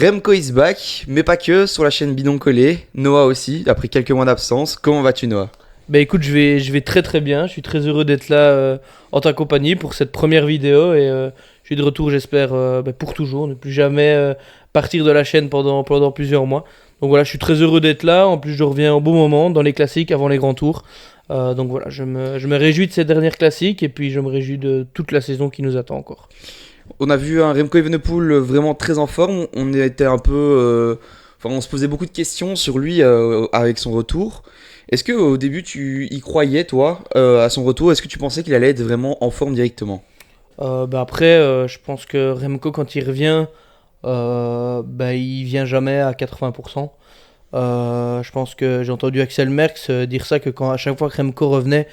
Remco is back, mais pas que, sur la chaîne Bidon Collé. Noah aussi, après quelques mois d'absence. Comment vas-tu, Noah? Bah écoute, je vais très très bien. Je suis très heureux d'être là en ta compagnie pour cette première vidéo et je suis de retour, j'espère, pour toujours, ne plus jamais partir de la chaîne pendant plusieurs mois. Donc voilà, je suis très heureux d'être là. En plus, je reviens au bon moment dans les classiques avant les grands tours. Donc voilà, je me réjouis de ces dernières classiques et puis je me réjouis de toute la saison qui nous attend encore. On a vu un Remco Evenepoel vraiment très en forme. On était un peu. Enfin, on se posait beaucoup de questions sur lui avec son retour. Est-ce que au début tu y croyais, toi, à son retour? Est-ce que tu pensais qu'il allait être vraiment en forme directement? Après, je pense que Remco, quand il revient, il vient jamais à 80%. Je pense que j'ai entendu Axel Merckx dire ça que à chaque fois que Remco revenait,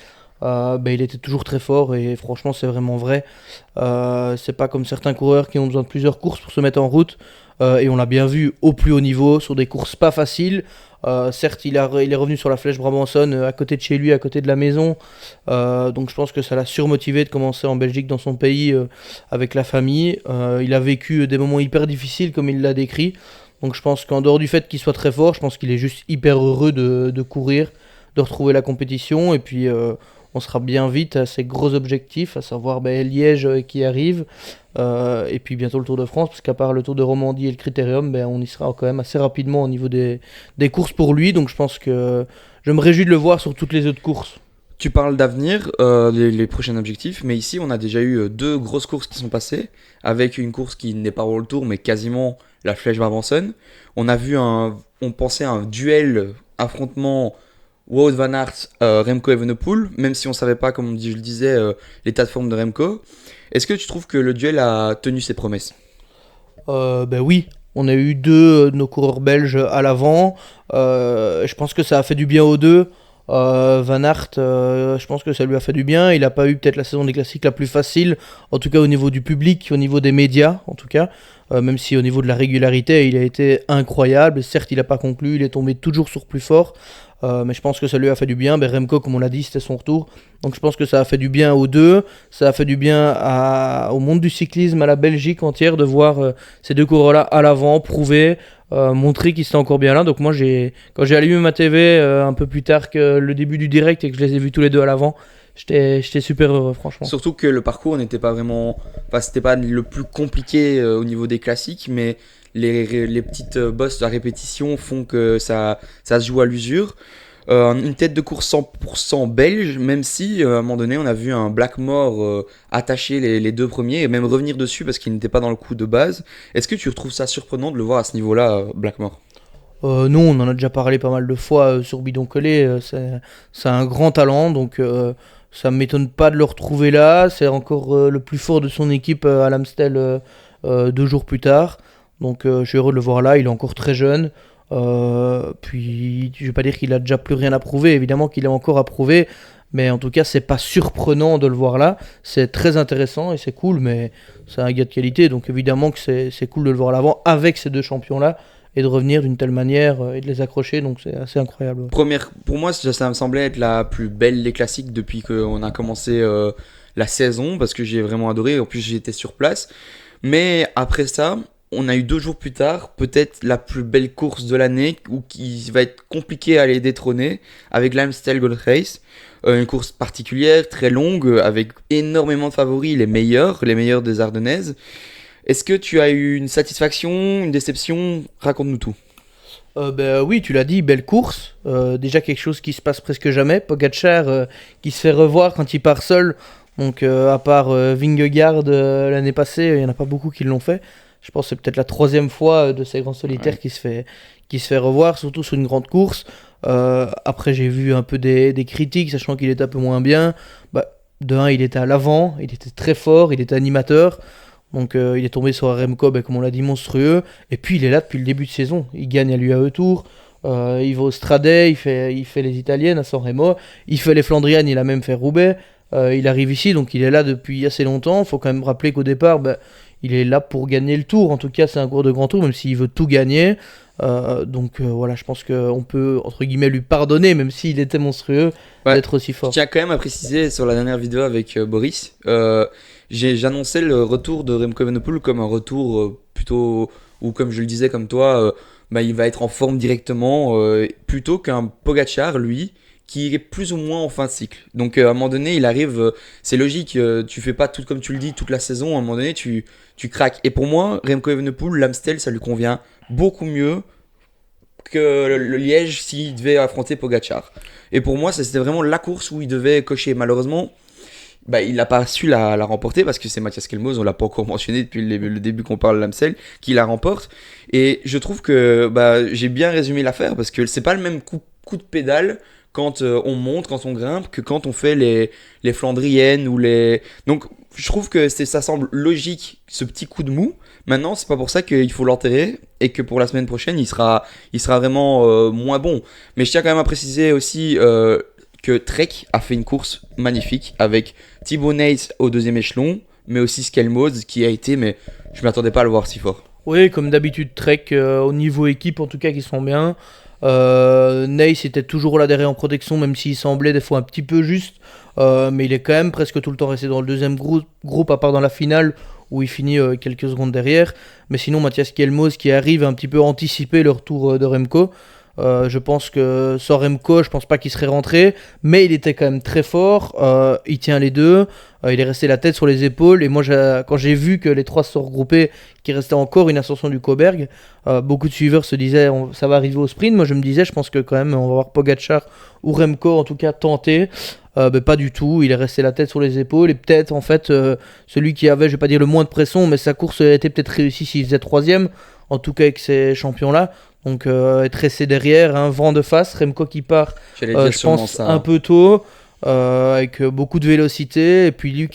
il était toujours très fort et franchement c'est vraiment vrai. C'est pas comme certains coureurs qui ont besoin de plusieurs courses pour se mettre en route et on l'a bien vu au plus haut niveau sur des courses pas faciles. Certes il est revenu sur la Flèche Brabançonne à côté de chez lui, à côté de la maison. Donc je pense que ça l'a surmotivé de commencer en Belgique dans son pays avec la famille. Il a vécu des moments hyper difficiles comme il l'a décrit. Donc je pense qu'en dehors du fait qu'il soit très fort, je pense qu'il est juste hyper heureux de courir, de retrouver la compétition. Et puis on sera bien vite à ses gros objectifs, à savoir Liège qui arrive. Et puis bientôt le Tour de France, parce qu'à part le Tour de Romandie et le Critérium, on y sera quand même assez rapidement au niveau des courses pour lui. Donc je pense que je me réjouis de le voir sur toutes les autres courses. Tu parles d'avenir, les prochains objectifs, mais ici on a déjà eu deux grosses courses qui sont passées, avec une course qui n'est pas World Tour, mais quasiment la Flèche Brabançonne. On pensait à un duel, affrontement Wout van Aert, Remco Evenepoel, même si on savait pas, comme je le disais, l'état de forme de Remco. Est-ce que tu trouves que le duel a tenu ses promesses? Oui, on a eu deux de nos coureurs belges à l'avant. Je pense que ça a fait du bien aux deux. Van Aert, je pense que ça lui a fait du bien. Il n'a pas eu peut-être la saison des classiques la plus facile, en tout cas au niveau du public, au niveau des médias, en tout cas. Même si au niveau de la régularité, il a été incroyable. Certes, il n'a pas conclu, il est tombé toujours sur plus fort. Mais je pense que ça lui a fait du bien. Remco, comme on l'a dit, c'était son retour. Donc je pense que ça a fait du bien aux deux. Ça a fait du bien au monde du cyclisme, à la Belgique entière, de voir ces deux coureurs-là à l'avant, prouver, montrer qu'ils étaient encore bien là. Donc moi, quand j'ai allumé ma TV un peu plus tard que le début du direct et que je les ai vus tous les deux à l'avant, j'étais super heureux, franchement. Surtout que le parcours n'était pas vraiment. Enfin, c'était pas le plus compliqué au niveau des classiques, mais les petites bosses de répétition font que ça se joue à l'usure. Une tête de course 100% belge, même si à un moment donné on a vu un Blackmore attacher les deux premiers et même revenir dessus parce qu'il n'était pas dans le coup de base. Est-ce que tu retrouves ça surprenant de le voir à ce niveau-là, Blackmore? Non, on en a déjà parlé pas mal de fois sur Bidon Collé. C'est un grand talent, donc ça ne m'étonne pas de le retrouver là. C'est encore le plus fort de son équipe à l'Amstel 2 jours plus tard. Donc je suis heureux de le voir là. Il est encore très jeune. Puis je vais pas dire qu'il a déjà plus rien à prouver. Évidemment qu'il a encore à prouver. Mais en tout cas, c'est pas surprenant de le voir là. C'est très intéressant et c'est cool. Mais c'est un gars de qualité. Donc évidemment que c'est cool de le voir à l'avant avec ces deux champions-là et de revenir d'une telle manière et de les accrocher, donc c'est assez incroyable. Pour moi, ça me semblait être la plus belle des classiques depuis qu'on a commencé la saison, parce que j'ai vraiment adoré, en plus j'étais sur place. Mais après ça, on a eu 2 jours plus tard, peut-être la plus belle course de l'année, ou qui va être compliqué à les détrôner, avec l'Amstel Gold Race. Une course particulière, très longue, avec énormément de favoris, les meilleurs des Ardennaises. Est-ce que tu as eu une satisfaction, une déception? Raconte-nous tout. Oui, tu l'as dit, belle course. Déjà quelque chose qui se passe presque jamais. Pogacar qui se fait revoir quand il part seul. Donc à part Vingegaard l'année passée, il n'y en a pas beaucoup qui l'ont fait. Je pense que c'est peut-être la troisième fois de ces grands solitaires Ouais. qui se fait revoir, surtout sur une grande course. Après j'ai vu un peu des critiques, sachant qu'il était un peu moins bien. De un, il était à l'avant, il était très fort, il était animateur. Donc il est tombé sur un Remco, comme on l'a dit, monstrueux. Et puis il est là depuis le début de saison. Il gagne à l'UAE Tour. Il va au Stradé, il fait les Italiennes à San Remo. Il fait les Flandriennes, il a même fait Roubaix. Il arrive ici, donc il est là depuis assez longtemps. Il faut quand même rappeler qu'au départ, il est là pour gagner le Tour. En tout cas, c'est un cours de grand tour, même s'il veut tout gagner. Voilà, je pense qu'on peut, entre guillemets, lui pardonner, même s'il était monstrueux, Ouais. d'être aussi Je fort. tiens quand même à préciser sur la dernière vidéo avec Boris, j'annonçais le retour de Remco Evenepoel comme un retour plutôt où comme je le disais comme toi, bah, il va être en forme directement, plutôt qu'un Pogacar, lui, qui est plus ou moins en fin de cycle. Donc à un moment donné, il arrive, c'est logique, tu fais pas tout comme tu le dis toute la saison, à un moment donné, tu craques. Et pour moi, Remco Evenepoel, l'Amstel, ça lui convient beaucoup mieux que le Liège s'il devait affronter Pogacar. Et pour moi, ça c'était vraiment la course où il devait cocher. Malheureusement, bah, il n'a pas su la remporter parce que c'est Mathias Kelmoz, on l'a pas encore mentionné depuis le début qu'on parle de l'Amstel, qui la remporte. Et je trouve que bah, j'ai bien résumé l'affaire parce que c'est pas le même coup de pédale quand on monte, quand on grimpe, que quand on fait les Flandriennes ou les. Donc je trouve que ça semble logique ce petit coup de mou. Maintenant, c'est pas pour ça qu'il faut l'enterrer et que pour la semaine prochaine, il sera vraiment moins bon. Mais je tiens quand même à préciser aussi que Trek a fait une course magnifique avec Thibaut Neyts au deuxième échelon, mais aussi Skelmoz qui a été, mais je m'attendais pas à le voir si fort. Oui, comme d'habitude, Trek, au niveau équipe, en tout cas, qui sont bien. Neis était toujours là derrière en protection, même s'il semblait des fois un petit peu juste. Mais il est quand même presque tout le temps resté dans le deuxième groupe, à part dans la finale, où il finit quelques secondes derrière. Mais sinon, Mathias Kielmos qui arrive un petit peu à anticiper le retour de Remco. Je pense que sans Remco, je pense pas qu'il serait rentré, mais il était quand même très fort. Il tient les deux, il est resté la tête sur les épaules. Et moi, quand j'ai vu que les trois se sont regroupés, qu'il restait encore une ascension du Koberg, beaucoup de suiveurs se disaient ça va arriver au sprint. Moi, je me disais, je pense que quand même on va voir Pogacar ou Remco en tout cas tenter. Mais pas du tout, il est resté la tête sur les épaules et peut-être en fait celui qui avait, je vais pas dire le moins de pression, mais sa course était peut-être réussie s'il faisait troisième, en tout cas avec ces champions-là. Donc être resté derrière, un vent de face, Remco qui part, J'allais dire je sûrement pense ça. un peu tôt, avec beaucoup de vélocité, et puis lui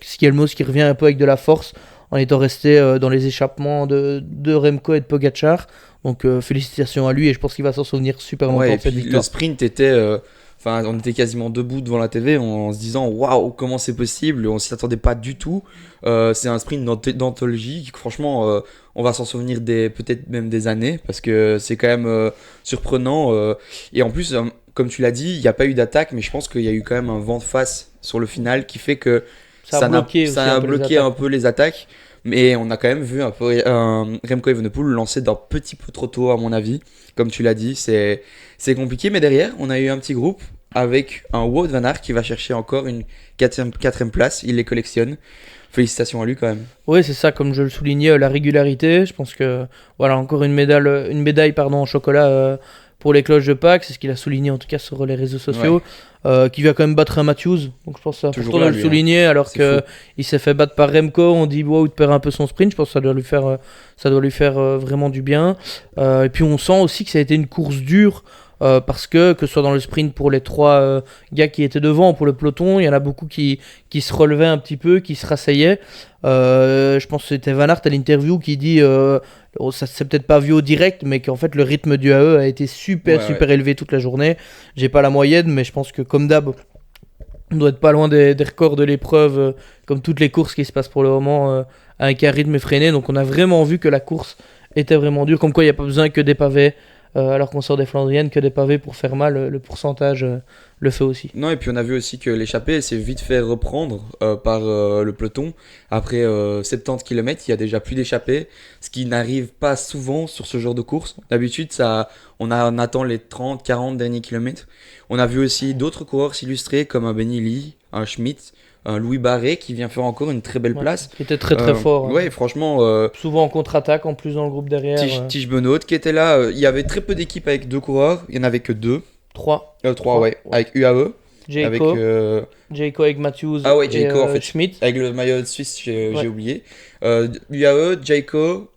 Skelmos qui revient un peu avec de la force, en étant resté dans les échappements de Remco et de Pogacar. Donc félicitations à lui, et je pense qu'il va s'en souvenir super longtemps Ouais, et de cette puis le victoire. sprint était. Enfin, on était quasiment debout devant la TV en se disant waouh, comment c'est possible? On s'y attendait pas du tout. C'est un sprint d'anthologie. Franchement, on va s'en souvenir peut-être même des années parce que c'est quand même surprenant. Et en plus, comme tu l'as dit, il n'y a pas eu d'attaque, mais je pense qu'il y a eu quand même un vent de face sur le final qui fait que Ça a bloqué aussi ça un a peu les bloqué un attaques. peu les attaques. Mais on a quand même vu un peu Remco Evenepoel lancer d'un petit peu trop tôt, à mon avis. Comme tu l'as dit, c'est compliqué. Mais derrière, on a eu un petit groupe avec un Wout van Aert qui va chercher encore une quatrième place. Il les collectionne. Félicitations à lui quand même. Oui, c'est ça, comme je le soulignais, la régularité. Je pense que voilà, encore une médaille pardon, en chocolat pour les cloches de Pâques. C'est ce qu'il a souligné en tout cas sur les réseaux sociaux. Qui va quand même battre un Matthews. Donc je pense que c'est Toujours important là, de le lui, hein. souligner. Alors C'est fou. qu'il s'est fait battre par Remco. On dit wow, il perd un peu son sprint. Je pense que ça doit lui faire vraiment du bien. Et puis on sent aussi que ça a été une course dure. Parce que ce soit dans le sprint pour les trois gars qui étaient devant, pour le peloton, il y en a beaucoup qui se relevaient un petit peu, qui se rasseillaient. Je pense que c'était Van Aert à l'interview qui dit, ça s'est peut-être pas vu au direct, mais qu'en fait le rythme du AE a été super Ouais, super élevé toute la journée. J'ai pas la moyenne, mais je pense que comme d'hab, on doit être pas loin des records de l'épreuve, comme toutes les courses qui se passent pour le moment, avec un rythme effréné. Donc on a vraiment vu que la course était vraiment dure, comme quoi il n'y a pas besoin que des pavés. Alors qu'on sort des Flandriennes, que des pavés pour faire mal, le pourcentage le fait aussi. Non, et puis on a vu aussi que l'échappée s'est vite fait reprendre par le peloton. Après 70 km, il y a déjà plus d'échappée, ce qui n'arrive pas souvent sur ce genre de course. D'habitude, on attend les 30, 40 derniers kilomètres. On a vu aussi d'autres coureurs s'illustrer comme un Benny Lee, un Schmidt, un Louis Barré qui vient faire encore une très belle Ouais, place. qui était très très fort. Hein. Ouais, franchement, Souvent en contre-attaque, en plus dans le groupe derrière. Tige Benoît qui était là. Il y avait très peu d'équipes avec deux coureurs, il n'y en avait que deux. 3. Trois, ouais, avec UAE. Avec, Jayco, Jayco avec Matthews Ah ouais, et Jayco en fait. Schmidt. Avec le maillot suisse, j'ai Ouais. oublié. UAE, Jayco,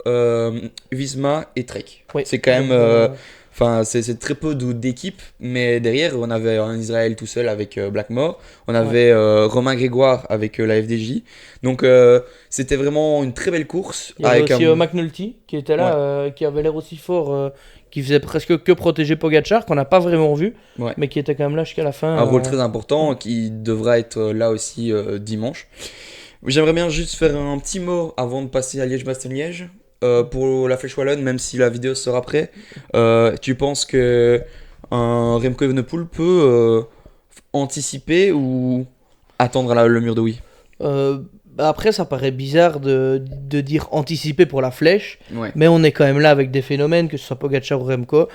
Visma et Trek. Ouais. C'est quand même. Donc, Enfin, c'est très peu d'équipes, mais derrière, on avait un Israël tout seul avec Blackmore. On avait Romain Grégoire avec la FDJ. Donc, c'était vraiment une très belle course. il y avait Avec aussi McNulty qui était là, qui avait l'air aussi fort, qui faisait presque que protéger Pogacar, qu'on n'a pas vraiment vu, Ouais. mais qui était quand même là jusqu'à la fin. un rôle très important qui devra être là aussi dimanche. J'aimerais bien juste faire un petit mot avant de passer à Liège-Bastogne-Liège. Pour la Flèche Wallonne, même si la vidéo sera après, tu penses que un Remco Evenepoel peut anticiper ou attendre le mur de oui? Euh, Bah, après, ça paraît bizarre de dire anticiper pour la flèche, Ouais. mais on est quand même là avec des phénomènes, que ce soit Pogacar ou Remco.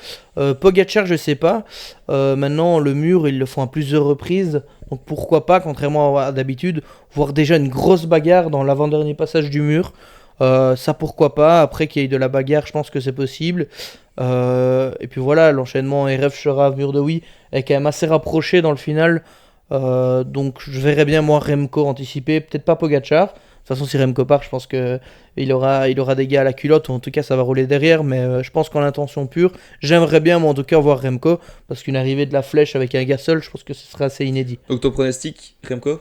Pogacar, je sais pas. Maintenant, le mur, ils le font à plusieurs reprises. Donc pourquoi pas, contrairement à d'habitude, voir déjà une grosse bagarre dans l'avant-dernier passage du mur. Ça, pourquoi pas. Après qu'il y ait de la bagarre, je pense que c'est possible. Et puis voilà, l'enchaînement RF, Chera, mur de oui est quand même assez rapproché dans le final. Donc je verrais bien moi Remco anticiper, peut-être pas Pogacar. De toute façon, si Remco part, je pense que il aura des gars à la culotte, ou en tout cas ça va rouler derrière. Mais je pense qu'en intention pure, j'aimerais bien moi en tout cas voir Remco, parce qu'une arrivée de la flèche avec un gars seul, je pense que ce serait assez inédit. Donc ton pronostic, Remco?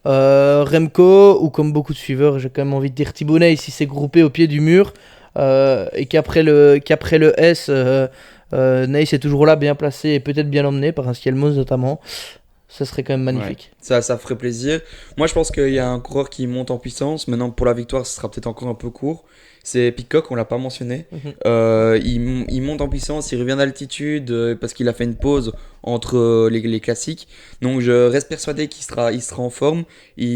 Remco, ou comme beaucoup de suiveurs, j'ai quand même envie de dire Thibaudet, si c'est groupé au pied du mur, et qu'après le S, Ney est toujours là, bien placé et peut-être bien emmené par un Skelmos notamment. Ça serait quand même magnifique. Ouais. Ça ferait plaisir. Moi, je pense qu'il y a un coureur qui monte en puissance. Maintenant, pour la victoire, ce sera peut-être encore un peu court. C'est Pitcock, on l'a pas mentionné. Mhm. Il monte en puissance, il revient d'altitude parce qu'il a fait une pause entre les classiques. Donc, je reste persuadé il sera en forme.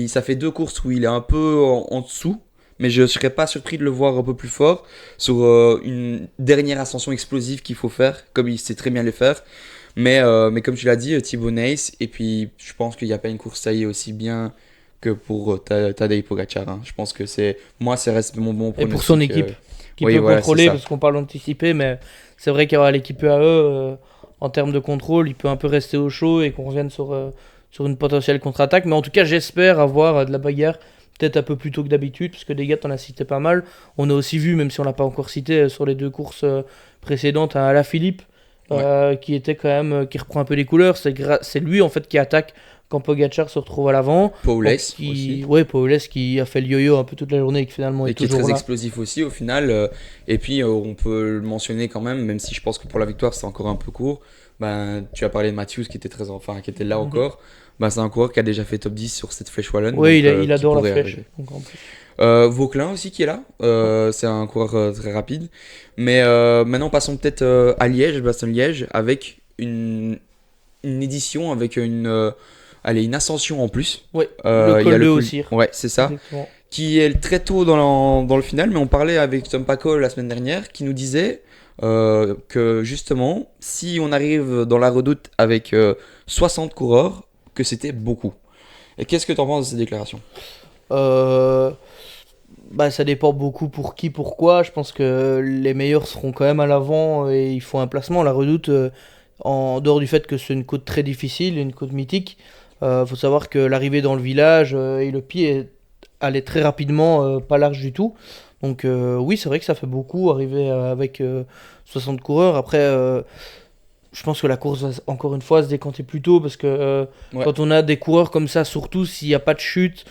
Ça fait 2 courses où il est un peu en dessous. Mais je ne serais pas surpris de le voir un peu plus fort sur une dernière ascension explosive qu'il faut faire, comme il sait très bien le faire. Mais comme tu l'as dit, Thibaut Neis, et puis je pense qu'il n'y a pas une course taillée aussi bien que pour Tadej Pogacar. Hein. Je pense que ça reste mon bon Et pronostic. pour son équipe, qui Oui, peut voilà, contrôler, c'est ça. parce qu'on parle d'anticiper, mais c'est vrai qu'il y aura l'équipe AE, en termes de contrôle, il peut un peu rester au chaud et qu'on revienne sur une potentielle contre-attaque. Mais en tout cas, j'espère avoir de la bagarre, peut-être un peu plus tôt que d'habitude, parce que des gars, t'en as cité pas mal. On a aussi vu, même si on l'a pas encore cité, sur les 2 courses précédentes, un Alaphilippe, qui était quand même, qui reprend un peu les couleurs. C'est lui, en fait, qui attaque quand Pogacar se retrouve à l'avant. Paules Donc, aussi. Ouais, Paules qui a fait le yo-yo un peu toute la journée et qui finalement Et est qui est toujours très là. explosif aussi au final. Et puis on peut le mentionner quand même si je pense que pour la victoire c'est encore un peu court. Ben, tu as parlé de Matthews qui était là Mhm. encore. Ben, c'est un coureur qui a déjà fait top 10 sur cette flèche wallonne. Oui, donc, il qui adore la pourrait flèche. arriver. Donc, en plus. Vauquelin aussi qui est là. C'est un coureur très rapide. Mais maintenant passons peut-être à Liège, Bastogne-Liège, avec une édition, avec une ascension en plus. Ouais, Il le y a col de col- Haussire. Ouais, c'est ça. Exactement. Qui est très tôt dans le final, mais on parlait avec Tom Paco la semaine dernière, qui nous disait que justement, si on arrive dans la redoute avec 60 coureurs, que c'était beaucoup. Et qu'est-ce que tu en penses de ces déclarations? Euh, Bah, ça dépend beaucoup pour qui, pourquoi. Je pense que les meilleurs seront quand même à l'avant et il faut un placement. La Redoute, en dehors du fait que c'est une côte très difficile, une côte mythique, faut savoir que l'arrivée dans le village et le pied allait très rapidement, pas large du tout. Donc oui, c'est vrai que ça fait beaucoup arriver avec 60 coureurs. Après, je pense que la course va encore une fois se décanter plus tôt parce que Ouais. quand on a des coureurs comme ça, surtout s'il n'y a pas de chute,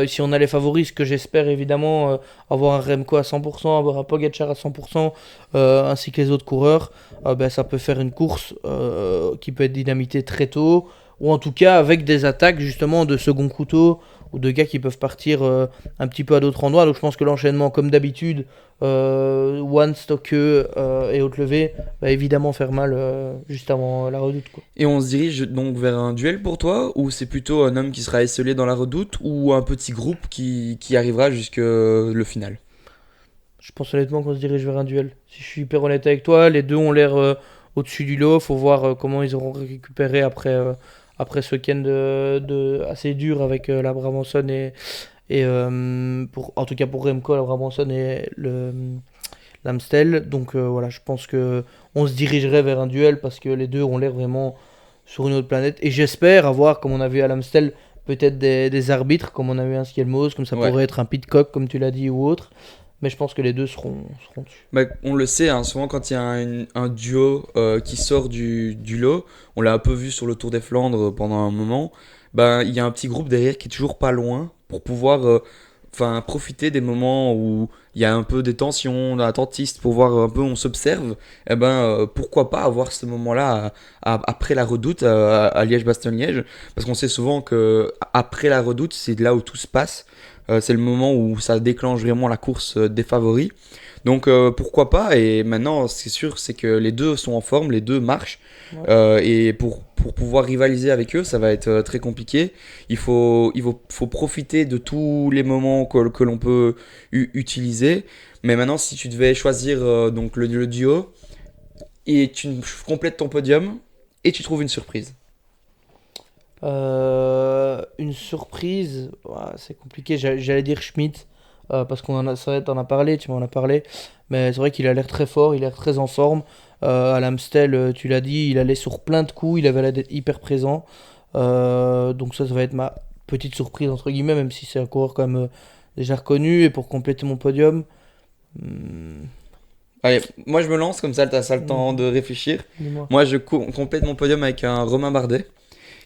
si on a les favoris, ce que j'espère évidemment, avoir un Remco à 100%, avoir un Pogacar à 100%, ainsi que les autres coureurs, ben, ça peut faire une course qui peut être dynamitée très tôt, ou en tout cas avec des attaques justement de second couteau, ou de gars qui peuvent partir un petit peu à d'autres endroits. Donc je pense que l'enchaînement, comme d'habitude, One, Stocke et haute levée, va évidemment faire mal juste avant la redoute, quoi. Et on se dirige donc vers un duel pour toi, ou c'est plutôt un homme qui sera esselé dans la redoute, ou un petit groupe qui arrivera jusque le final? Je pense honnêtement qu'on se dirige vers un duel. Si je suis hyper honnête avec toi, les deux ont l'air au-dessus du lot. Faut voir comment ils auront récupéré après ce week-end assez dur avec la Brabanson en tout cas pour Remco, la Brabanson et l'Amstel. Donc voilà, je pense que on se dirigerait vers un duel parce que les deux ont l'air vraiment sur une autre planète. Et j'espère avoir, comme on a vu à l'Amstel, peut-être des arbitres, comme on a eu un Skelmos, comme ça Ouais. pourrait être un Pitcock, comme tu l'as dit, ou autre. Mais je pense que les deux seront dessus. Bah, on le sait, hein, souvent quand il y a un duo qui sort du lot, on l'a un peu vu sur le Tour des Flandres pendant un moment, ben, il y a un petit groupe derrière qui est toujours pas loin pour pouvoir profiter des moments où il y a un peu des tensions, attentiste, pour voir un peu, on s'observe. Et ben, pourquoi pas avoir ce moment-là après la redoute à Liège-Bastogne-Liège, parce qu'on sait souvent que après la redoute, c'est là où tout se passe. C'est le moment où ça déclenche vraiment la course des favoris. Donc pourquoi pas. Et maintenant, c'est sûr, c'est que les deux sont en forme, les deux marchent. Ouais. Et pour pour pouvoir rivaliser avec eux, ça va être très compliqué. Il faut profiter de tous les moments que l'on peut utiliser. Mais maintenant, si tu devais choisir donc le duo, et tu complètes ton podium, et tu trouves une surprise. Une surprise, ouah, c'est compliqué. J'allais dire Schmidt, parce qu'on en a, c'est vrai, t'en as parlé, tu m'en as parlé. Mais c'est vrai qu'il a l'air très fort, il a l'air très en forme. À l'Amstel, tu l'as dit, il allait sur plein de coups, il avait l'air d'être hyper présent. Donc ça va être ma petite surprise, entre guillemets, même si c'est un coureur quand même déjà reconnu. Et pour compléter mon podium, hmm, Allez, moi je me lance, comme ça, t'as le temps hmm, de réfléchir. dis-moi. Moi, je complète mon podium avec un Romain Bardet,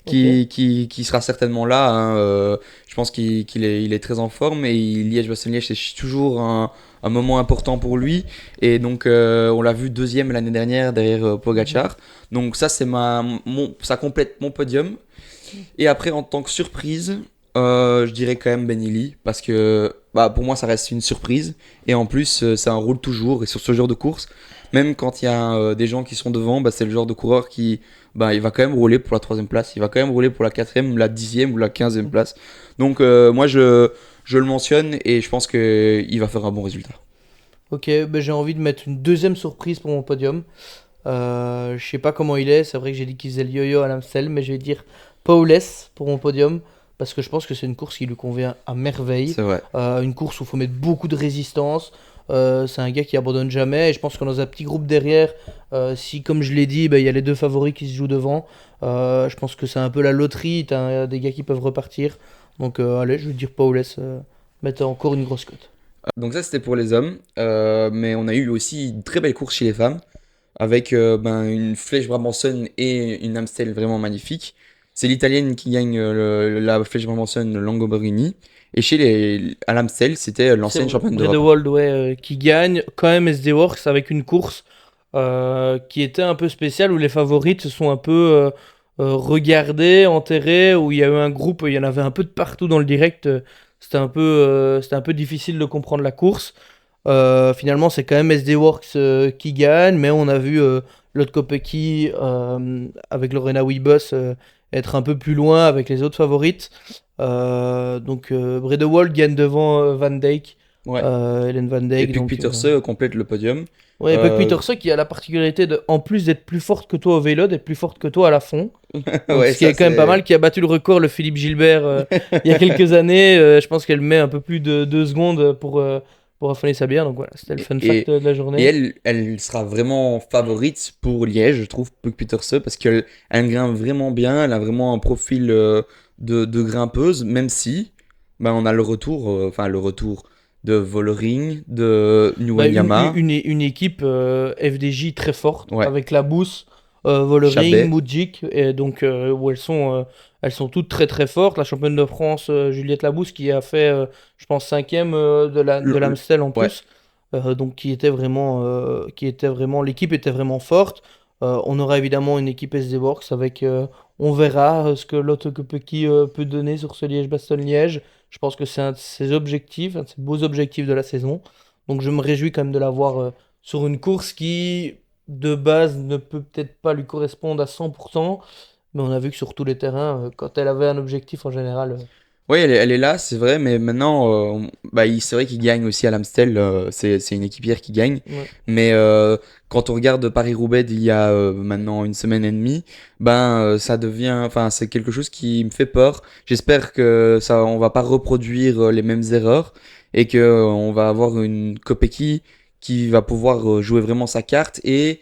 Ok. qui sera certainement là, hein. Je pense qu'il est très en forme, et Liège-Bastogne-Liège, c'est toujours un moment important pour lui. Et donc, on l'a vu deuxième l'année dernière derrière Mhm. Pogacar. Donc, ça, ça complète mon podium. Et après, en tant que surprise, je dirais quand même Benili, parce que bah, pour moi, ça reste une surprise. Et en plus, ça roule toujours. Et sur ce genre de course, même quand il y a des gens qui sont devant, bah, c'est le genre de coureur qui, bah, il va quand même rouler pour la troisième place. Il va quand même rouler pour la quatrième, la dixième ou la 15e Mhm. place. Donc, moi, je le mentionne, et je pense qu'il va faire un bon résultat. Ok, ben j'ai envie de mettre une deuxième surprise pour mon podium. Je sais pas comment il est, c'est vrai que j'ai dit qu'il faisait le yo-yo à l'Amstel, mais je vais dire Paules pour mon podium, parce que je pense que c'est une course qui lui convient à merveille. C'est vrai. Une course où il faut mettre beaucoup de résistance. C'est un gars qui abandonne jamais, et je pense que dans un petit groupe derrière, si comme je l'ai dit, ben, il y a les deux favoris qui se jouent devant, je pense que c'est un peu la loterie, t'as des gars qui peuvent repartir. Donc allez, je vais dire Paules, mettre encore une grosse cote. Donc ça, c'était pour les hommes. Mais on a eu aussi une très belle course chez les femmes, avec une flèche Brabanson et une Amstel vraiment magnifique. C'est l'italienne qui gagne la flèche Brabanson Langobarini. Et à l'Amstel, c'était C'est l'ancienne championne d'Europe. Bredewold, ouais, qui gagne quand même SD Works avec une course qui était un peu spéciale où les favorites se sont un peu regardées, enterrées, où il y a eu un groupe, il y en avait un peu de partout dans le direct. C'était un peu difficile de comprendre la course. Finalement, c'est quand même SD Works qui gagne, mais on a vu Lotto Kopecky avec Lorena Wiebes être un peu plus loin avec les autres favorites. Donc Brede gagne devant Van Dijk, Ouais. Hélène Van Et Dijk. puis que Donc, Peter Se complète le podium. ouais, Puck Euh, Peterson qui a la particularité de, en plus d'être plus forte que toi au vélo, d'être plus forte que toi à la fond. Donc ouais, ce qui ça est quand même pas c'est. mal, qui a battu le record, le Philippe Gilbert, il y a quelques années. Je pense qu'elle met un peu plus de 2 secondes pour affoler sa bière. Donc voilà, c'était le fun fact Et, de la et journée. elle sera vraiment favorite pour Liège, je trouve, Puck Peterse, parce qu'elle grimpe vraiment bien, elle a vraiment un profil de grimpeuse, même si on a le retour de Vollering, de Bah, Nwanyama, une équipe FDJ très forte, ouais, avec Labous, Vollering, Chabet, Mudjik, et donc où elles sont toutes très très fortes. La championne de France, Juliette Labous, qui a fait, je pense, cinquième de le- le- l'Amstel en ouais. plus. Donc l'équipe était vraiment forte. On aura évidemment une équipe SD Works avec, on verra ce que l'autre Kopecky peut donner sur ce Liège-Bastogne-Liège. Je pense que c'est un de ses objectifs, un de ses beaux objectifs de la saison. Donc je me réjouis quand même de la voir sur une course qui, de base, ne peut peut-être pas lui correspondre à 100%, mais on a vu que sur tous les terrains, quand elle avait un objectif en général. Oui, elle est là, c'est vrai, mais maintenant, c'est vrai qu'il gagne aussi à l'Amstel, c'est une équipière qui gagne. Ouais. Mais quand on regarde Paris-Roubaix d'il y a maintenant une semaine et demie, ça devient, enfin, c'est quelque chose qui me fait peur. J'espère que on va pas reproduire les mêmes erreurs, et que on va avoir une Kopecky qui va pouvoir jouer vraiment sa carte et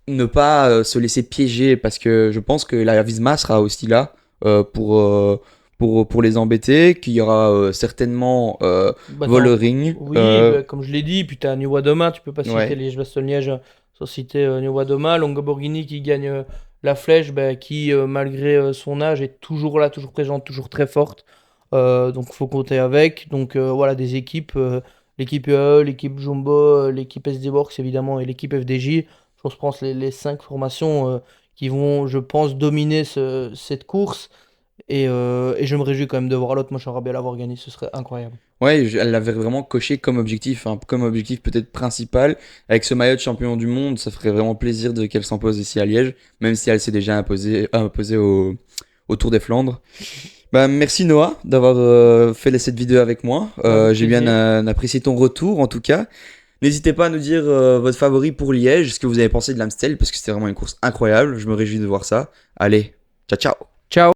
ne pas se laisser piéger, parce que je pense que la Visma sera aussi là pour les embêter, qu'il y aura certainement Bah, Vollering. oui, bah, comme je l'ai dit, puis tu as New Doma, tu peux pas citer Ouais, Liège-Bastogne-Liège sans citer New Doma, Longo Borghini qui gagne la flèche, bah, qui malgré son âge est toujours là, toujours présente, toujours très forte. Donc faut compter avec. Donc voilà, des équipes, l'équipe UAE, l'équipe Jumbo, l'équipe SD Works évidemment et l'équipe FDJ. Je pense les cinq formations qui vont, je pense, dominer cette course. Et je me réjouis quand même de voir l'autre. Moi, j'aimerais bien l'avoir gagné, ce serait incroyable. Ouais, elle l'avait vraiment coché comme objectif, hein, comme objectif peut-être principal. Avec ce maillot de champion du monde, ça ferait vraiment plaisir qu'elle s'impose ici à Liège, même si elle s'est déjà imposée au Tour des Flandres. Bah, merci Noah d'avoir fait cette vidéo avec moi. Avec J'ai bien plaisir. apprécié ton retour en tout cas. N'hésitez pas à nous dire votre favori pour Liège, ce que vous avez pensé de l'Amstel, parce que c'était vraiment une course incroyable. Je me réjouis de voir ça. Allez, ciao ciao! Ciao!